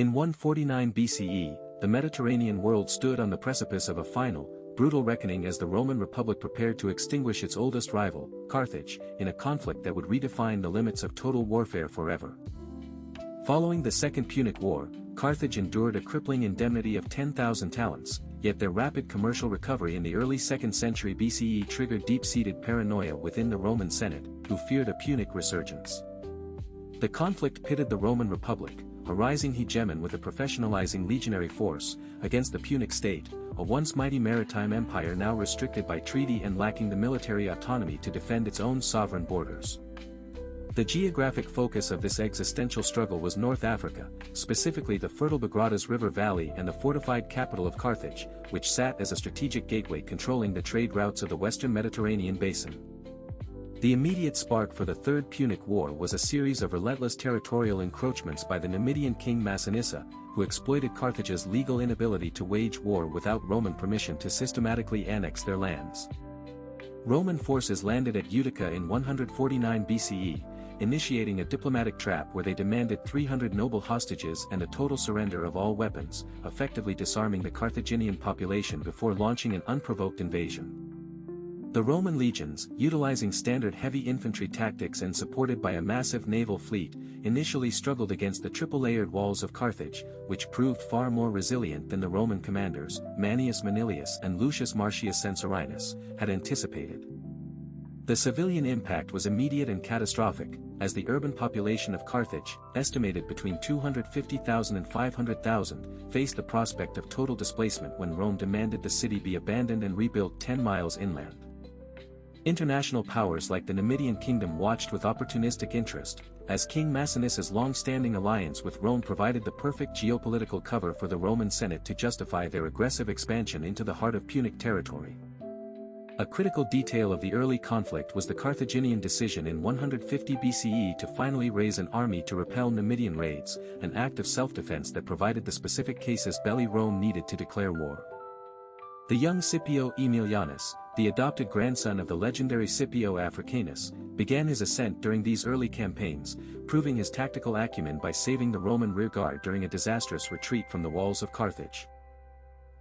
In 149 BCE, the Mediterranean world stood on the precipice of a final, brutal reckoning as the Roman Republic prepared to extinguish its oldest rival, Carthage, in a conflict that would redefine the limits of total warfare forever. Following the Second Punic War, Carthage endured a crippling indemnity of 10,000 talents, yet their rapid commercial recovery in the early 2nd century BCE triggered deep-seated paranoia within the Roman Senate, who feared a Punic resurgence. The conflict pitted the Roman Republic, a rising hegemon with a professionalizing legionary force, against the Punic state, a once mighty maritime empire now restricted by treaty and lacking the military autonomy to defend its own sovereign borders. The geographic focus of this existential struggle was North Africa, specifically the fertile Bagradas River Valley and the fortified capital of Carthage, which sat as a strategic gateway controlling the trade routes of the western Mediterranean basin. The immediate spark for the Third Punic War was a series of relentless territorial encroachments by the Numidian king Massinissa, who exploited Carthage's legal inability to wage war without Roman permission to systematically annex their lands. Roman forces landed at Utica in 149 BCE, initiating a diplomatic trap where they demanded 300 noble hostages and a total surrender of all weapons, effectively disarming the Carthaginian population before launching an unprovoked invasion. The Roman legions, utilizing standard heavy infantry tactics and supported by a massive naval fleet, initially struggled against the triple-layered walls of Carthage, which proved far more resilient than the Roman commanders, Manius Manilius and Lucius Marcius Censorinus, had anticipated. The civilian impact was immediate and catastrophic, as the urban population of Carthage, estimated between 250,000 and 500,000, faced the prospect of total displacement when Rome demanded the city be abandoned and rebuilt 10 miles inland. International powers like the Numidian Kingdom watched with opportunistic interest, as King Massinissa's long-standing alliance with Rome provided the perfect geopolitical cover for the Roman Senate to justify their aggressive expansion into the heart of Punic territory. A critical detail of the early conflict was the Carthaginian decision in 150 BCE to finally raise an army to repel Numidian raids, an act of self-defense that provided the specific casus belli Rome needed to declare war. The young Scipio Aemilianus, the adopted grandson of the legendary Scipio Africanus, began his ascent during these early campaigns, proving his tactical acumen by saving the Roman rearguard during a disastrous retreat from the walls of Carthage.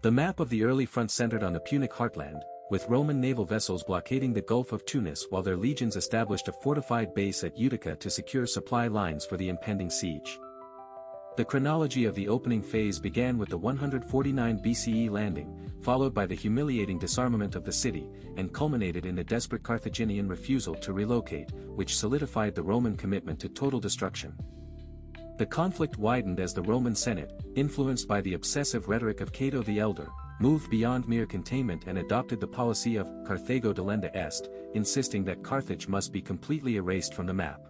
The map of the early front centered on the Punic heartland, with Roman naval vessels blockading the Gulf of Tunis while their legions established a fortified base at Utica to secure supply lines for the impending siege. The chronology of the opening phase began with the 149 BCE landing, followed by the humiliating disarmament of the city, and culminated in the desperate Carthaginian refusal to relocate, which solidified the Roman commitment to total destruction. The conflict widened as the Roman Senate, influenced by the obsessive rhetoric of Cato the Elder, moved beyond mere containment and adopted the policy of Carthago delenda est, insisting that Carthage must be completely erased from the map.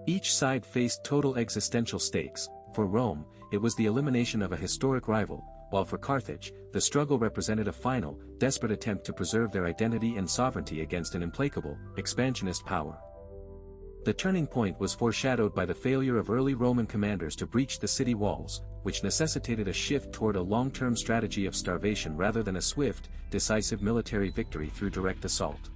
Each side faced total existential stakes. For Rome, it was the elimination of a historic rival, while for Carthage, the struggle represented a final, desperate attempt to preserve their identity and sovereignty against an implacable, expansionist power. The turning point was foreshadowed by the failure of early Roman commanders to breach the city walls, which necessitated a shift toward a long-term strategy of starvation rather than a swift, decisive military victory through direct assault.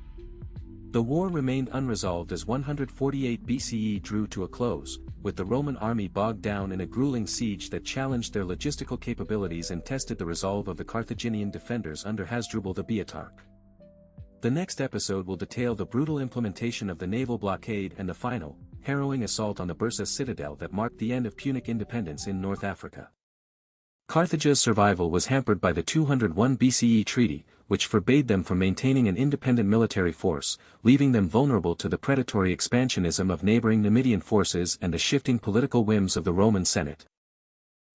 The war remained unresolved as 148 BCE drew to a close, with the Roman army bogged down in a grueling siege that challenged their logistical capabilities and tested the resolve of the Carthaginian defenders under Hasdrubal the Boeotarch. The next episode will detail the brutal implementation of the naval blockade and the final, harrowing assault on the Bursa citadel that marked the end of Punic independence in North Africa. Carthage's survival was hampered by the 201 BCE treaty, which forbade them from maintaining an independent military force, leaving them vulnerable to the predatory expansionism of neighboring Numidian forces and the shifting political whims of the Roman Senate.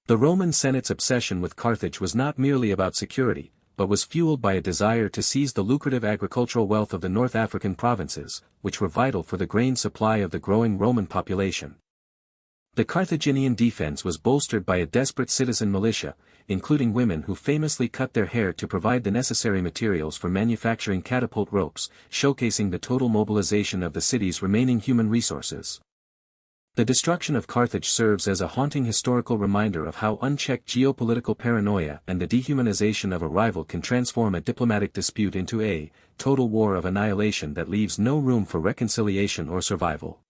The Roman Senate's obsession with Carthage was not merely about security, but was fueled by a desire to seize the lucrative agricultural wealth of the North African provinces, which were vital for the grain supply of the growing Roman population. The Carthaginian defense was bolstered by a desperate citizen militia, including women who famously cut their hair to provide the necessary materials for manufacturing catapult ropes, showcasing the total mobilization of the city's remaining human resources. The destruction of Carthage serves as a haunting historical reminder of how unchecked geopolitical paranoia and the dehumanization of a rival can transform a diplomatic dispute into a total war of annihilation that leaves no room for reconciliation or survival.